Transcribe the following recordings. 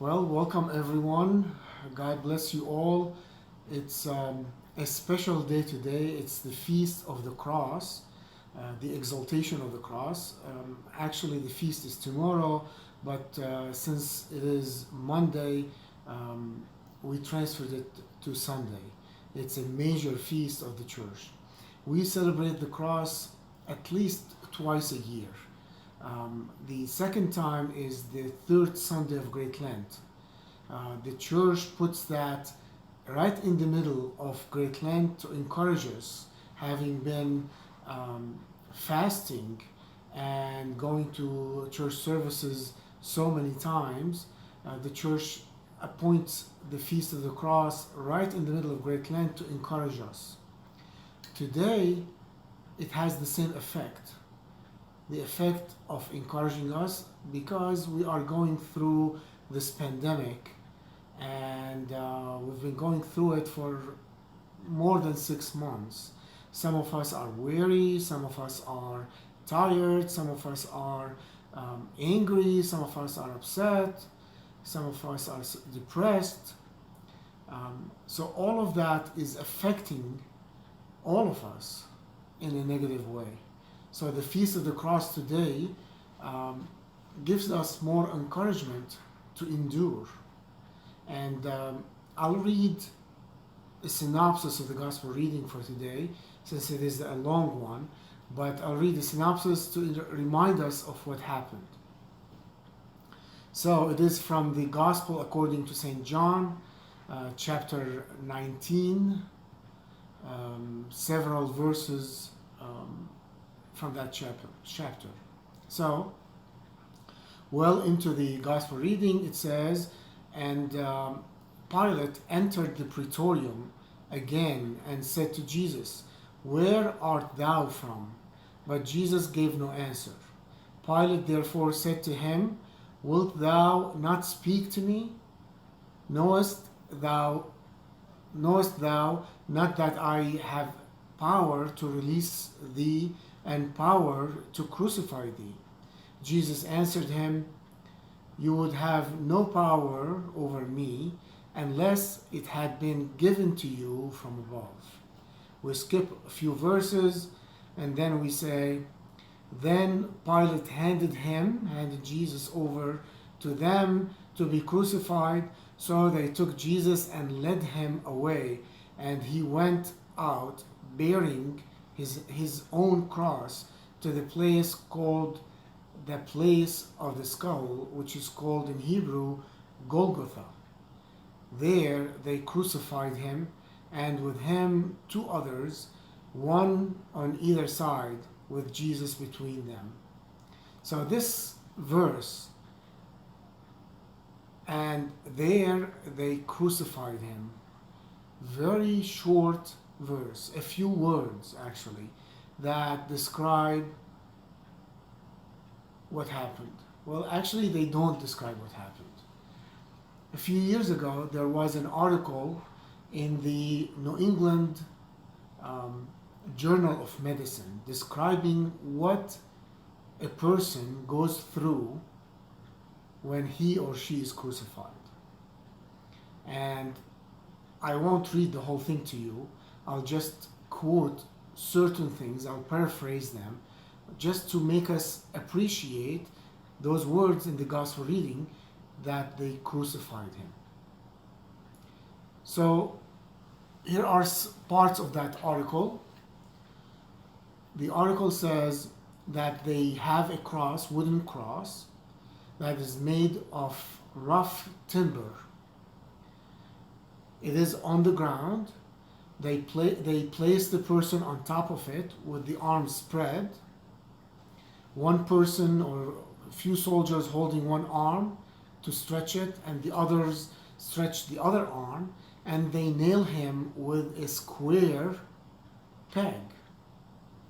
Well, welcome everyone. God bless you all. It's a special day today. It's the Feast of the Cross, the exaltation of the cross. Actually, the feast is tomorrow, but since it is Monday, we transferred it to Sunday. It's a major feast of the church. We celebrate the cross at least twice a year. The second time is the third Sunday of Great Lent. The church puts that right in the middle of Great Lent to encourage us, having been fasting and going to church services so many times. The church appoints the Feast of the Cross right in the middle of Great Lent to encourage us. Today, it has the same effect. The effect of encouraging us because we are going through this pandemic and we've been going through it for more than 6 months. Some of us are weary, some of us are tired, some of us are angry, some of us are upset, some of us are depressed. So all of that is affecting all of us in a negative way. So the Feast of the Cross today gives us more encouragement to endure. And I'll read a synopsis of the Gospel reading for today, since it is a long one, but I'll read the synopsis to remind us of what happened. So it is from the Gospel according to St. John, chapter 19, several verses from that chapter. So, well into the gospel reading, it says, and Pilate entered the praetorium again and said to Jesus, "Where art thou from?" But Jesus gave no answer. Pilate therefore said to him, "Wilt thou not speak to me? Knowest thou not that I have power to release thee and power to crucify thee?" Jesus answered him, "You would have no power over me unless it had been given to you from above." We skip a few verses and then we say, "Then Pilate handed Jesus over to them to be crucified. So they took Jesus and led him away, and he went out bearing his own cross to the place called the place of the skull, which is called in Hebrew Golgotha. There they crucified him, and with him two others, one on either side, with Jesus between them. So this verse, and there they crucified him, very short verse, a few words actually, that describe what happened. Well, actually, they don't describe what happened. A few years ago, there was an article in the New England Journal of Medicine describing what a person goes through when he or she is crucified. And I won't read the whole thing to you. I'll just quote certain things, I'll paraphrase them, just to make us appreciate those words in the gospel reading that they crucified him. So here are parts of that article. The article says that they have a cross, wooden cross, that is made of rough timber. It is on the ground. They place the person on top of it with the arms spread. One person or a few soldiers holding one arm to stretch it, and the others stretch the other arm, and they nail him with a square peg.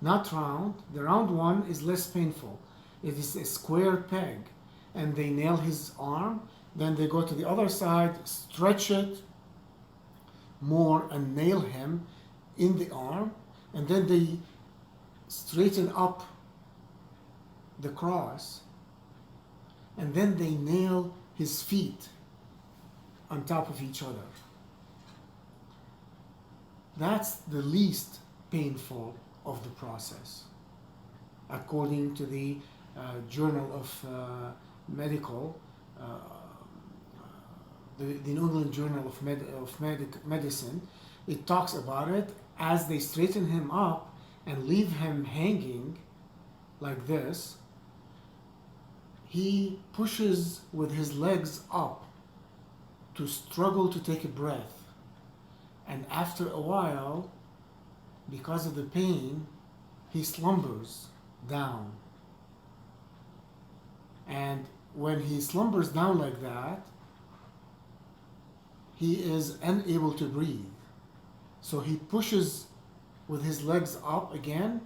Not round. The round one is less painful. It is a square peg. And they nail his arm, then they go to the other side, stretch it more and nail him in the arm, and then they straighten up the cross, and then they nail his feet on top of each other. That's the least painful of the process, according to the Journal of Medical, the New England Journal of Medicine. It talks about it as they straighten him up and leave him hanging like this. He pushes with his legs up to struggle to take a breath. And after a while, because of the pain, he slumbers down. And when he slumbers down like that, he is unable to breathe. So he pushes with his legs up again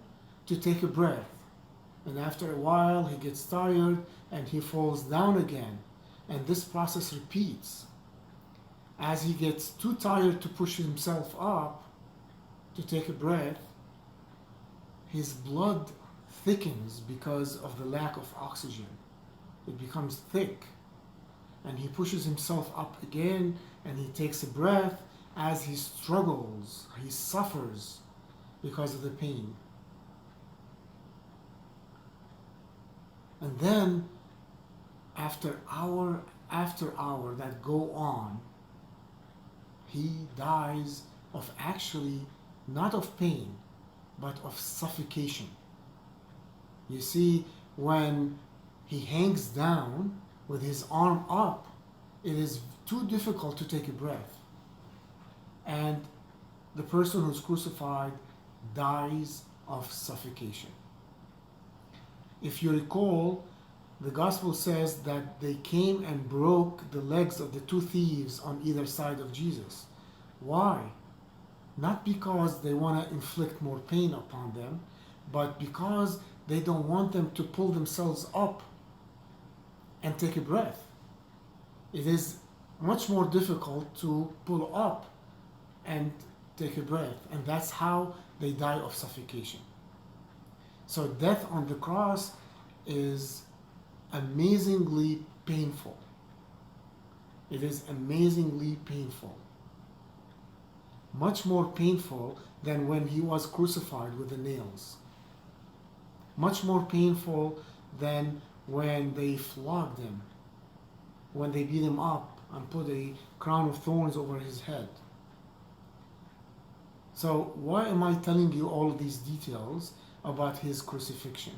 to take a breath. And after a while, he gets tired and he falls down again. And this process repeats. As he gets too tired to push himself up to take a breath, his blood thickens because of the lack of oxygen. It becomes thick. And he pushes himself up again and he takes a breath as he struggles, he suffers because of the pain. And then, after hour after hour that go on, he dies of actually not of pain, but of suffocation. You see, when he hangs down with his arm up, it is too difficult to take a breath. And the person who's crucified dies of suffocation. If you recall, the gospel says that they came and broke the legs of the two thieves on either side of Jesus. Why? Not because they want to inflict more pain upon them, but because they don't want them to pull themselves up and take a breath. It is much more difficult to pull up and take a breath, and that's how they die of suffocation. So death on the cross is amazingly painful. It is amazingly painful. Much more painful than when he was crucified with the nails. Much more painful than when they flogged him, when they beat him up and put a crown of thorns over his head. So why am I telling you all of these details about his crucifixion?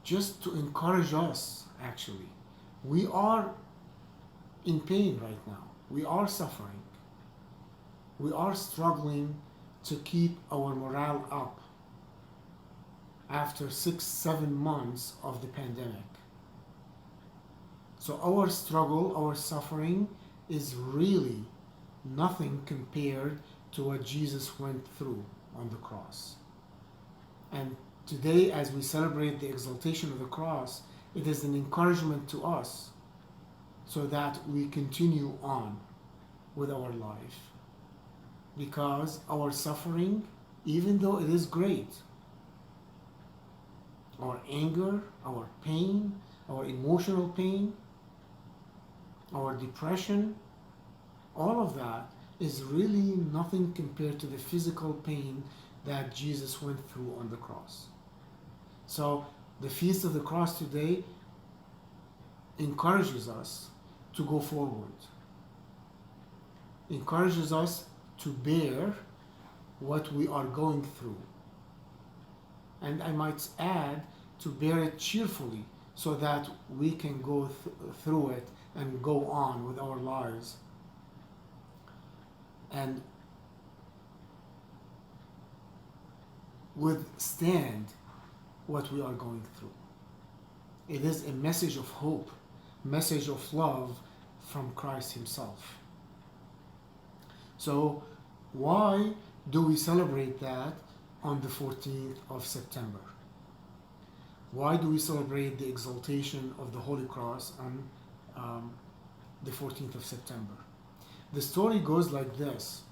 Just to encourage us, actually. We are in pain right now. We are suffering. We are struggling to keep our morale up after 6-7 months of the pandemic. So our struggle, our suffering is really nothing compared to what Jesus went through on the cross. And today, as we celebrate the exaltation of the cross, it is an encouragement to us so that we continue on with our life. Because our suffering, even though it is great, our anger, our pain, our emotional pain, our depression, all of that is really nothing compared to the physical pain that Jesus went through on the cross. So the Feast of the Cross today encourages us to go forward, encourages us to bear what we are going through. And I might add, to bear it cheerfully so that we can go through it and go on with our lives and withstand what we are going through. It is a message of hope, message of love from Christ himself. So why do we celebrate that on the 14th of September? Why do we celebrate the exaltation of the Holy Cross on the 14th of September? The story goes like this.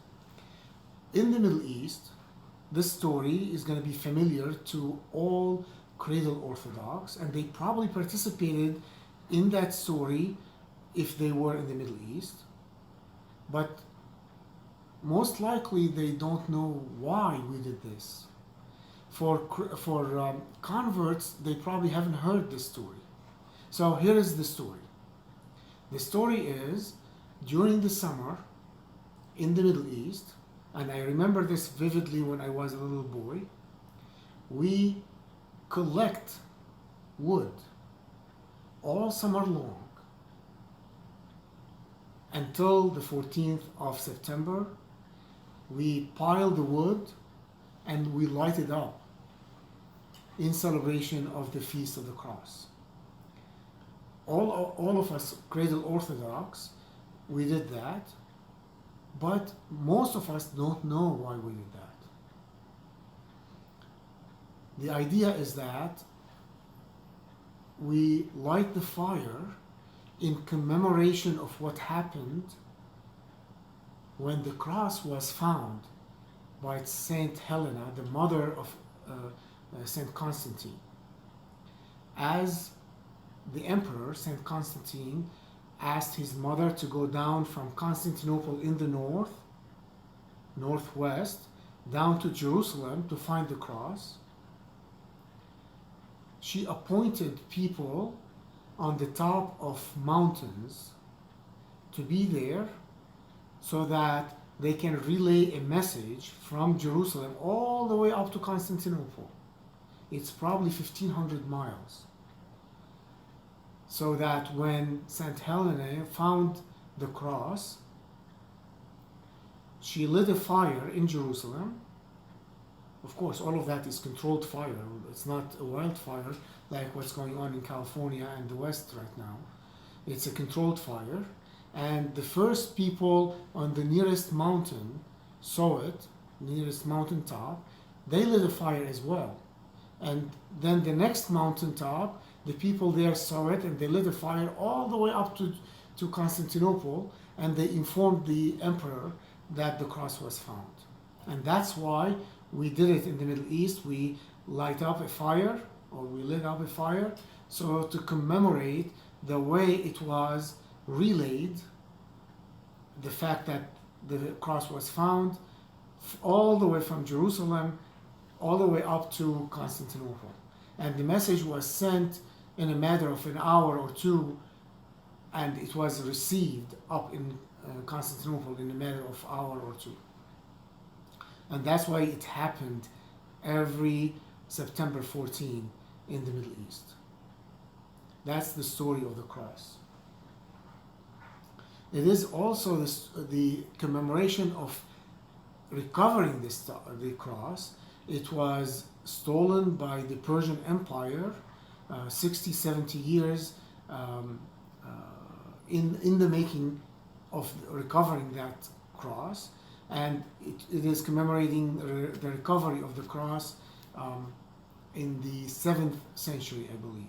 In the Middle East, this story is going to be familiar to all cradle Orthodox, and they probably participated in that story if they were in the Middle East, but most likely they don't know why we did this. For converts, they probably haven't heard this story. So here is the story. The story is, during the summer in the Middle East, and I remember this vividly when I was a little boy, we collect wood all summer long until the 14th of September. We pile the wood and we light it up in celebration of the Feast of the Cross. All of us Cradle Orthodox, we did that, but most of us don't know why we did that. The idea is that we light the fire in commemoration of what happened when the cross was found by Saint Helena, the mother of Saint Constantine. As the emperor, Saint Constantine, asked his mother to go down from Constantinople in the northwest, down to Jerusalem to find the cross, she appointed people on the top of mountains to be there so that they can relay a message from Jerusalem all the way up to Constantinople. It's probably 1,500 miles. So that when St. Helena found the cross, she lit a fire in Jerusalem. Of course, all of that is controlled fire. It's not a wildfire like what's going on in California and the West right now. It's a controlled fire. And the first people on the nearest mountain saw it, nearest mountaintop, they lit a fire as well. And then the next mountaintop, the people there saw it and they lit a fire all the way up to Constantinople, and they informed the emperor that the cross was found. And that's why we did it in the Middle East. We light up a fire, or we lit up a fire, so to commemorate the way it was relayed, the fact that the cross was found all the way from Jerusalem, all the way up to Constantinople. And the message was sent in a matter of an hour or two, and it was received up in Constantinople in a matter of an hour or two. And that's why it happened every September 14 in the Middle East. That's the story of the cross. It is also the commemoration of recovering the cross. It was stolen by the Persian Empire 60, 70 years in the making of recovering that cross. And it is commemorating the recovery of the cross in the 7th century, I believe.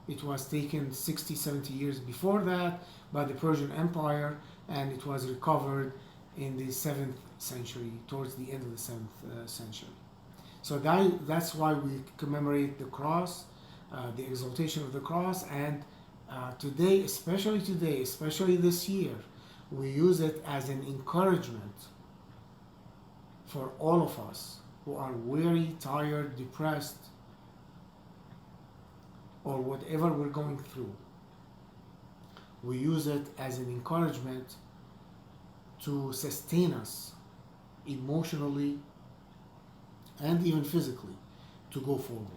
It was taken 60, 70 years before that by the Persian Empire, and it was recovered in the 7th century, towards the end of the 7th century. So that's why we commemorate the cross, the exaltation of the cross, and today, especially this year, we use it as an encouragement for all of us who are weary, tired, depressed, or whatever we're going through. We use it as an encouragement to sustain us emotionally and even physically to go forward.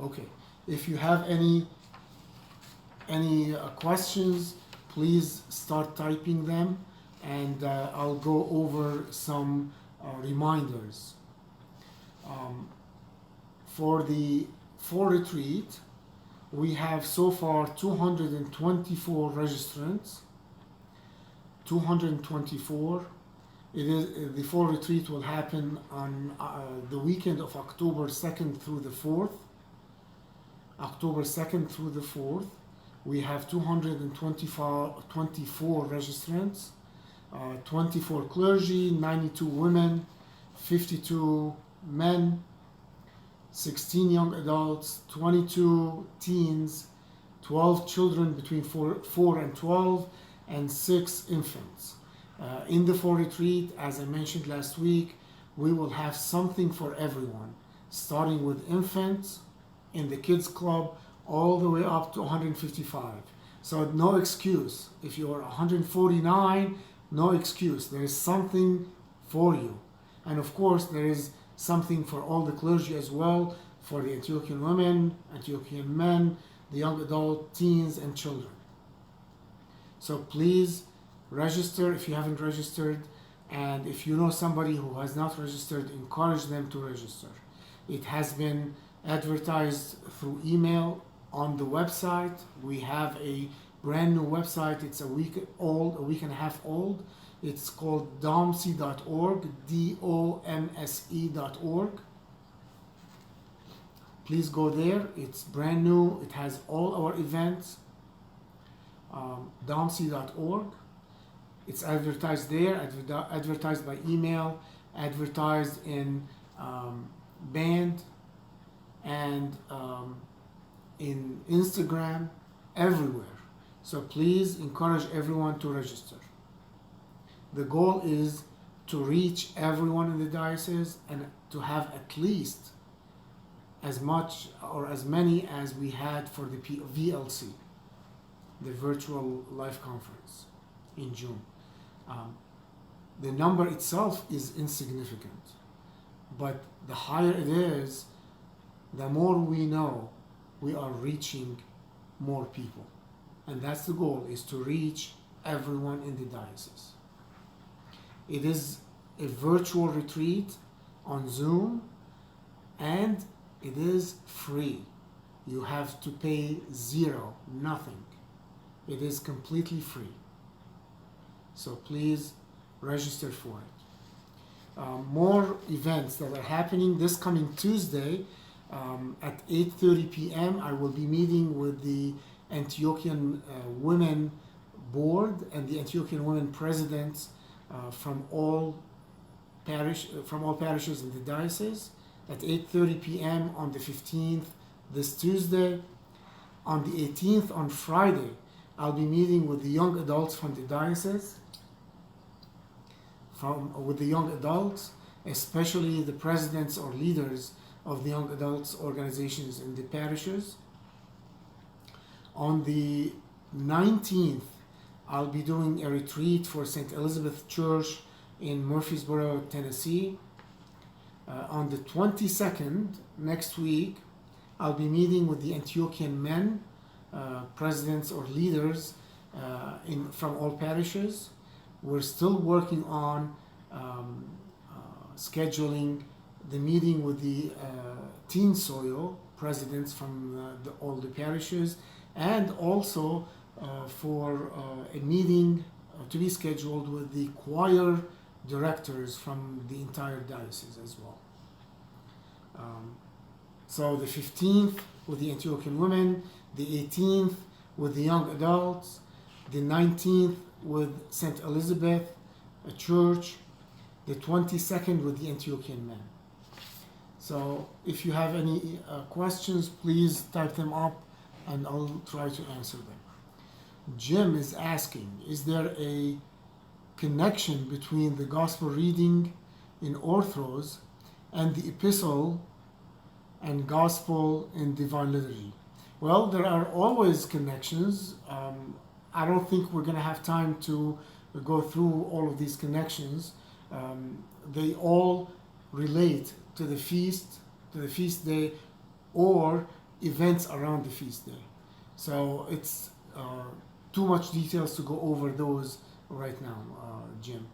Okay, if you have any questions, please start typing them, and I'll go over some reminders. For the fall retreat, we have so far 224 registrants. 224. The fall retreat will happen on the weekend of October 2nd through the 4th. October 2nd through the 4th. We have 224 registrants, 24 clergy, 92 women, 52 men, 16 young adults, 22 teens, 12 children between 4 and 12, and 6 infants. In the fall retreat, as I mentioned last week, we will have something for everyone, starting with infants in the kids club all the way up to 155. So no excuse. If you are 149, no excuse. There is something for you. And of course, there is something for all the clergy as well, for the Antiochian women, Antiochian men, the young adult, teens, and children. So please register if you haven't registered, and if you know somebody who has not registered, encourage them to register. It has been advertised through email on the website. We have a brand new website. It's a week and a half old. It's called DOMSE.org, DOMSE.org. Please go there. It's brand new. It has all our events. DOMSE.org. It's advertised there, advertised by email, advertised in band, and in Instagram, everywhere. So please encourage everyone to register. The goal is to reach everyone in the diocese and to have at least as much or as many as we had for the VLC, the Virtual Life Conference in June. The number itself is insignificant, but the higher it is, the more we know we are reaching more people. And that's the goal, is to reach everyone in the diocese. It is a virtual retreat on Zoom, and it is free. You have to pay zero, nothing. It is completely free. So please register for it. More events that are happening this coming Tuesday at 8:30 p.m. I will be meeting with the Antiochian Women Board and the Antiochian Women Presidents from all parishes in the diocese at 8:30 p.m. on the 15th, this Tuesday. On the 18th, on Friday, I'll be meeting with the young adults from the diocese, with the young adults, especially the presidents or leaders of the young adults organizations in the parishes. On the 19th, I'll be doing a retreat for St. Elizabeth Church in Murfreesboro, Tennessee. On the 22nd, next week, I'll be meeting with the Antiochian men, presidents or leaders from all parishes. We're still working on scheduling the meeting with the Teen Soil presidents from all the parishes, and also for a meeting to be scheduled with the choir directors from the entire diocese as well. So the 15th with the Antiochian women, the 18th with the young adults, the 19th with St. Elizabeth Church, the 22nd with the Antiochian men. So if you have any questions, please type them up and I'll try to answer them. Jim is asking, is there a connection between the gospel reading in Orthros and the epistle and gospel in divine liturgy? Well, there are always connections. I don't think we're going to have time to go through all of these connections. They all relate to the feast day, or events around the feast day. So it's too much details to go over those right now, Jim.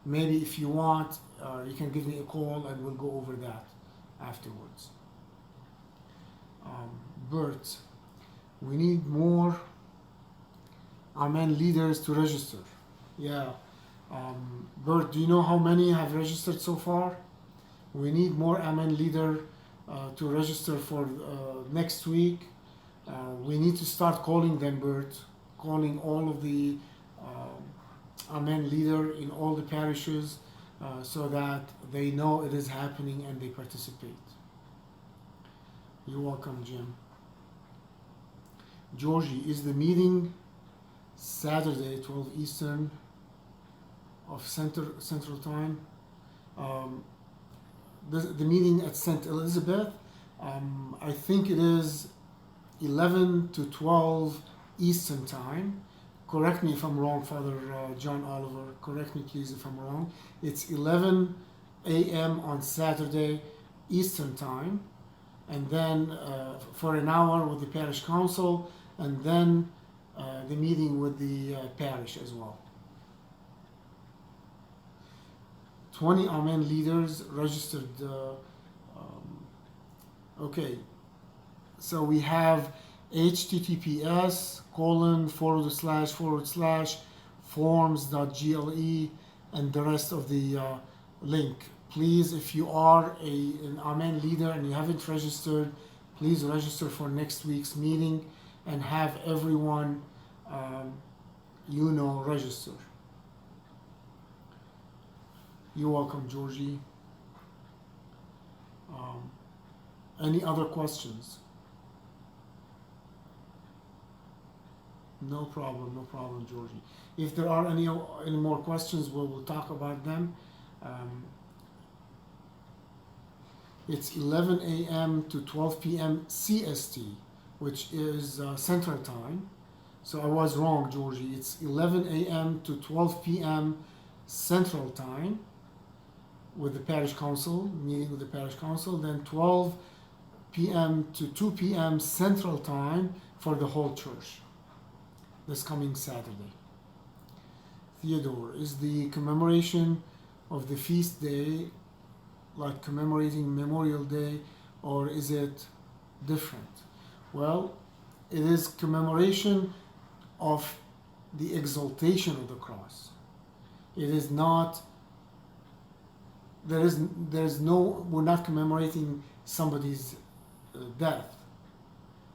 Maybe if you want, you can give me a call and we'll go over that afterwards. Bert, we need more Amen leaders to register. Yeah. Bert, do you know how many have registered so far? We need more Amen leader to register for next week. We need to start calling them, Bert, calling all of the Amen leader in all the parishes so that they know it is happening and they participate. You're welcome, Jim. Georgie, is the meeting Saturday, 12 Eastern of Central Time? Um, the meeting at St. Elizabeth, I think it is 11 to 12 Eastern Time. Correct me if I'm wrong, Father John Oliver. Correct me, please, if I'm wrong. It's 11 a.m. on Saturday, Eastern Time, and then for an hour with the parish council, and then the meeting with the parish as well. 20 Amen leaders registered. Okay, so we have https://forms.gle and the rest of the link. Please, if you are an Amen leader and you haven't registered, please register for next week's meeting and have everyone register. You're welcome, Georgie. Any other questions? No problem, Georgie. If there are any more questions, we'll talk about them. It's 11 a.m. to 12 p.m. CST, which is Central Time. So I was wrong, Georgie. It's 11 a.m. to 12 p.m. Central Time with the parish council, meeting with the parish council, then 12 p.m. to 2 p.m. Central Time for the whole church this coming Saturday. Theodore, is the commemoration of the feast day like commemorating Memorial Day, or is it different? Well, it is commemoration of the exaltation of the cross. It is not, we're not commemorating somebody's death.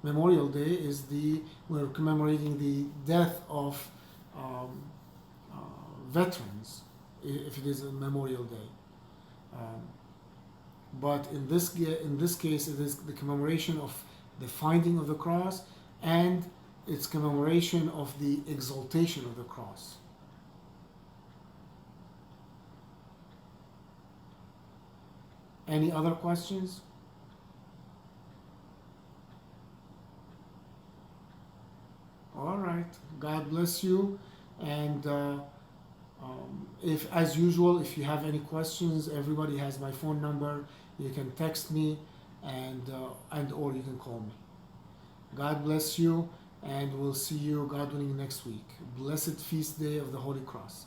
Memorial Day is we're commemorating the death of veterans, if it is a Memorial Day. But in this case, it is the commemoration of the finding of the cross, and it's commemoration of the exaltation of the cross. Any other questions? All right. God bless you. And if, as usual, if you have any questions, everybody has my phone number. You can text me, and or you can call me. God bless you, and we'll see you, God willing, next week. Blessed feast day of the Holy Cross.